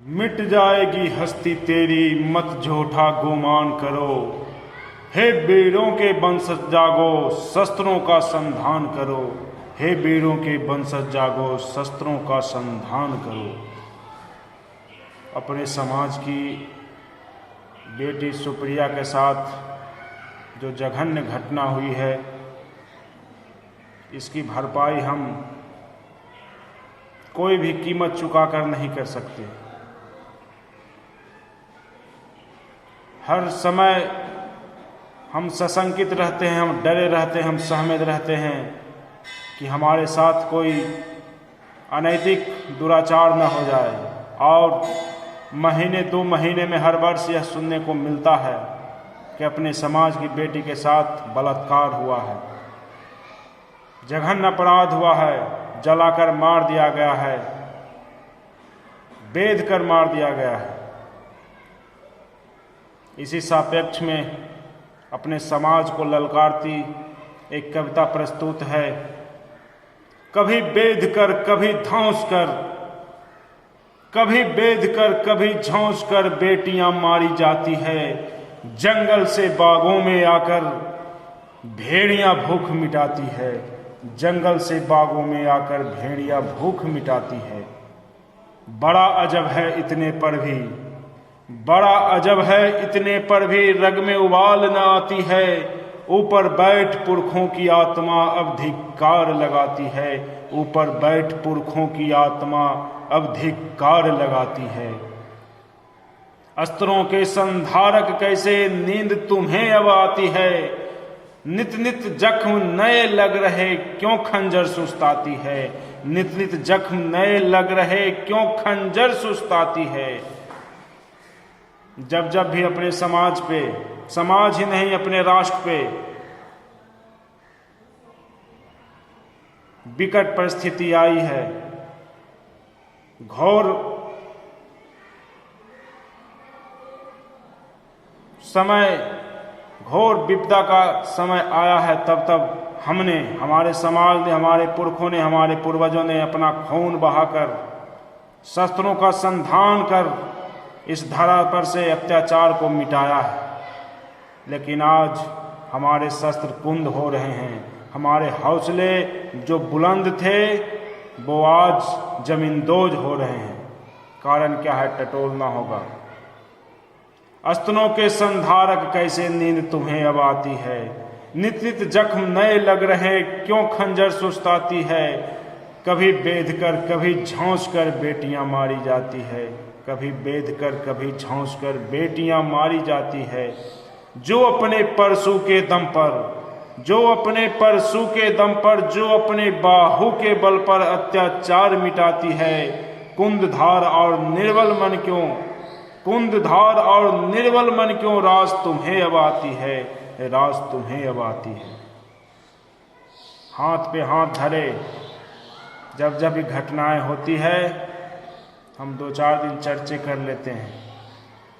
मिट जाएगी हस्ती तेरी, मत झूठा गुमान करो। हे वीरों के वंशज जागो, शस्त्रों का संधान करो। हे वीरों के वंशज जागो, शस्त्रों का संधान करो। अपने समाज की बेटी सुप्रिया के साथ जो जघन्य घटना हुई है, इसकी भरपाई हम कोई भी कीमत चुकाकर नहीं कर सकते। हर समय हम सशंकित रहते हैं, हम डरे रहते हैं, हम सहमे रहते हैं कि हमारे साथ कोई अनैतिक दुराचार न हो जाए। और महीने 2 महीने में हर वर्ष यह सुनने को मिलता है कि अपने समाज की बेटी के साथ बलात्कार हुआ है, जघन्य अपराध हुआ है, जलाकर मार दिया गया है, बेध कर मार दिया गया है। इसी सापेक्ष में अपने समाज को ललकारती एक कविता प्रस्तुत है। कभी बेध कर कभी धौंस कर, कभी बेध कर कभी झौंस कर बेटियां मारी जाती है। जंगल से बागों में आकर भेड़ियां भूख मिटाती है। जंगल से बागों में आकर भेड़ियां भूख मिटाती है। बड़ा अजब है इतने पर भी, बड़ा अजब है इतने पर भी रग में उबाल न आती है। ऊपर बैठ पुरखों की आत्मा अब धिक्कार लगाती है। ऊपर बैठ पुरखों की आत्मा अब धिक्कार लगाती है। अस्त्रों के संधारक कैसे नींद तुम्हें अब आती है। नित नित जख्म नए लग रहे क्यों खंजर सुस्ताती है। नित नित जख्म नए लग रहे क्यों खंजर सुस्ताती है। जब जब भी अपने समाज पे, समाज ही नहीं अपने राष्ट्र पे विकट परिस्थिति आई है, घोर समय, घोर विपदा का समय आया है, तब हमने, हमारे समाज ने, हमारे पुरखों ने, हमारे पूर्वजों ने अपना खून बहाकर, शस्त्रों का संधान कर इस धरा पर से अत्याचार को मिटाया है। लेकिन आज हमारे शस्त्र कुंद हो रहे हैं। हमारे हौसले जो बुलंद थे वो आज जमींदोज हो रहे हैं। कारण क्या है? टटोलना होगा। अस्त्रों के संधारक कैसे नींद तुम्हें अब आती है। नित नित जख्म नए लग रहे क्यों खंजर सुस्ताती है। कभी बेध कर कभी झौंस कर बेटियां मारी जाती है। कभी बेध कर कभी झौंस कर बेटियां मारी जाती है। जो अपने परसू के दम पर, जो अपने परसू के दम पर, जो अपने बाहु के बल पर अत्याचार मिटाती है। कुंदधार और निर्बल मन क्यों, कुंदधार और निर्बल मन क्यों राज तुम्हें अब आती है। राज तुम्हें अब आती है। हाथ पे हाथ धरे जब जब ये घटनाएं होती है, हम 2-4 दिन चर्चे कर लेते हैं,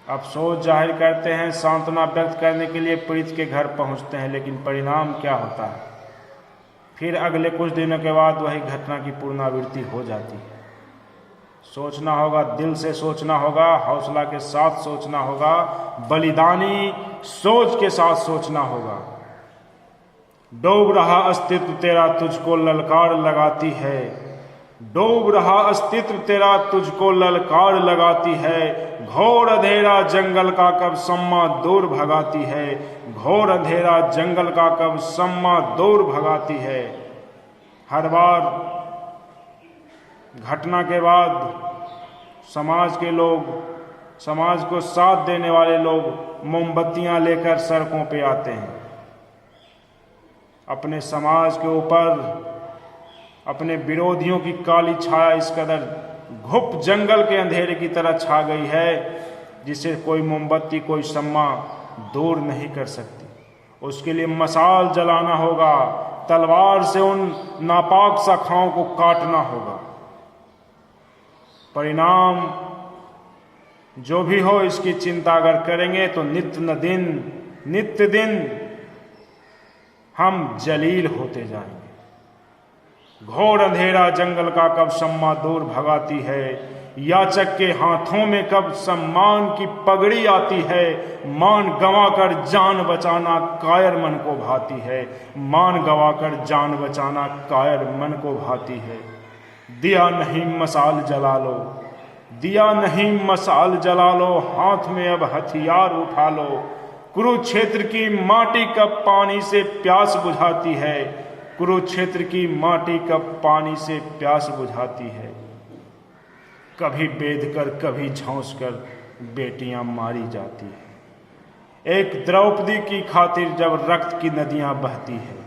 अफसोस जाहिर करते हैं, सांत्वना व्यक्त करने के लिए पीड़ित के घर पहुंचते हैं। लेकिन परिणाम क्या होता है? फिर अगले कुछ दिनों के बाद वही घटना की पुनरावृत्ति हो जाती है। सोचना होगा, दिल से सोचना होगा, हौसला के साथ सोचना होगा, बलिदानी सोच के साथ सोचना होगा। डूब रहा अस्तित्व तेरा तुझको ललकार लगाती है। डूब रहा अस्तित्व तेरा तुझको ललकार लगाती है। घोर अंधेरा जंगल का कब सम्मा दूर भगाती है। घोर अंधेरा जंगल का कब सम्मा दूर भगाती है। हर बार घटना के बाद समाज के लोग, समाज को साथ देने वाले लोग मोमबत्तियां लेकर सड़कों पे आते हैं। अपने समाज के ऊपर अपने विरोधियों की काली छाया इस कदर घुप जंगल के अंधेरे की तरह छा गई है जिसे कोई मोमबत्ती, कोई शम्मा दूर नहीं कर सकती। उसके लिए मशाल जलाना होगा, तलवार से उन नापाक शाखाओं को काटना होगा। परिणाम जो भी हो, इसकी चिंता अगर करेंगे तो नित्य दिन हम जलील होते जाएंगे। घोर अंधेरा जंगल का कब शम्मा दूर भगाती है। याचक के हाथों में कब सम्मान की पगड़ी आती है। मान गंवाकर जान बचाना कायर मन को भाती है। मान गंवाकर जान बचाना कायर मन को भाती है। दिया नहीं मसाल जला लो, दिया नहीं मसाल जला लो, हाथ में अब हथियार उठा लो। कुरुक्षेत्र की माटी कब पानी से प्यास बुझाती है। कुरुक्षेत्र की माटी कब पानी से प्यास बुझाती है। कभी बेध कर कभी झौंस कर बेटियां मारी जाती है। एक द्रौपदी की खातिर जब रक्त की नदियां बहती है,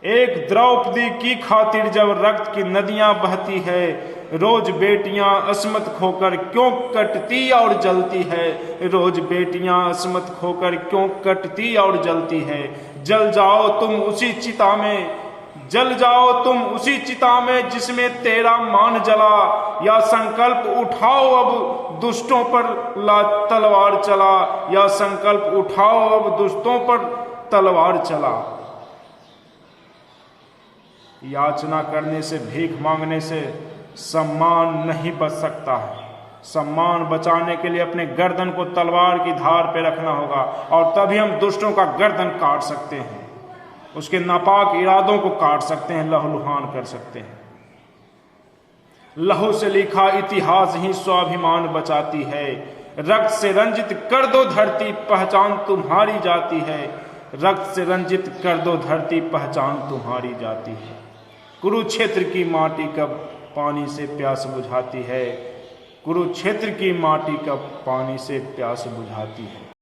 एक द्रौपदी की खातिर जब रक्त की नदियां बहती है। रोज बेटियां अस्मत खोकर क्यों कटती और जलती है। रोज बेटियां अस्मत खोकर क्यों कटती और जलती है। जल जाओ तुम उसी चिता में, जल जाओ तुम उसी चिता में जिसमें तेरा मान जला। या संकल्प उठाओ अब दुष्टों पर तलवार चला। या संकल्प उठाओ अब दुष्टों पर तलवार चला। याचना करने से, भीख मांगने से सम्मान नहीं बच सकता है। सम्मान बचाने के लिए अपने गर्दन को तलवार की धार पे रखना होगा और तभी हम दुष्टों का गर्दन काट सकते हैं, उसके नापाक इरादों को काट सकते हैं, लहूलुहान कर सकते हैं। लहू से लिखा इतिहास ही स्वाभिमान बचाती है। रक्त से रंजित कर दो धरती, पहचान तुम्हारी जाती है। रक्त से रंजित कर दो धरती, पहचान तुम्हारी जाती है। कुरुक्षेत्र की माटी कब पानी से प्यास बुझाती है। कुरुक्षेत्र की माटी कब पानी से प्यास बुझाती है।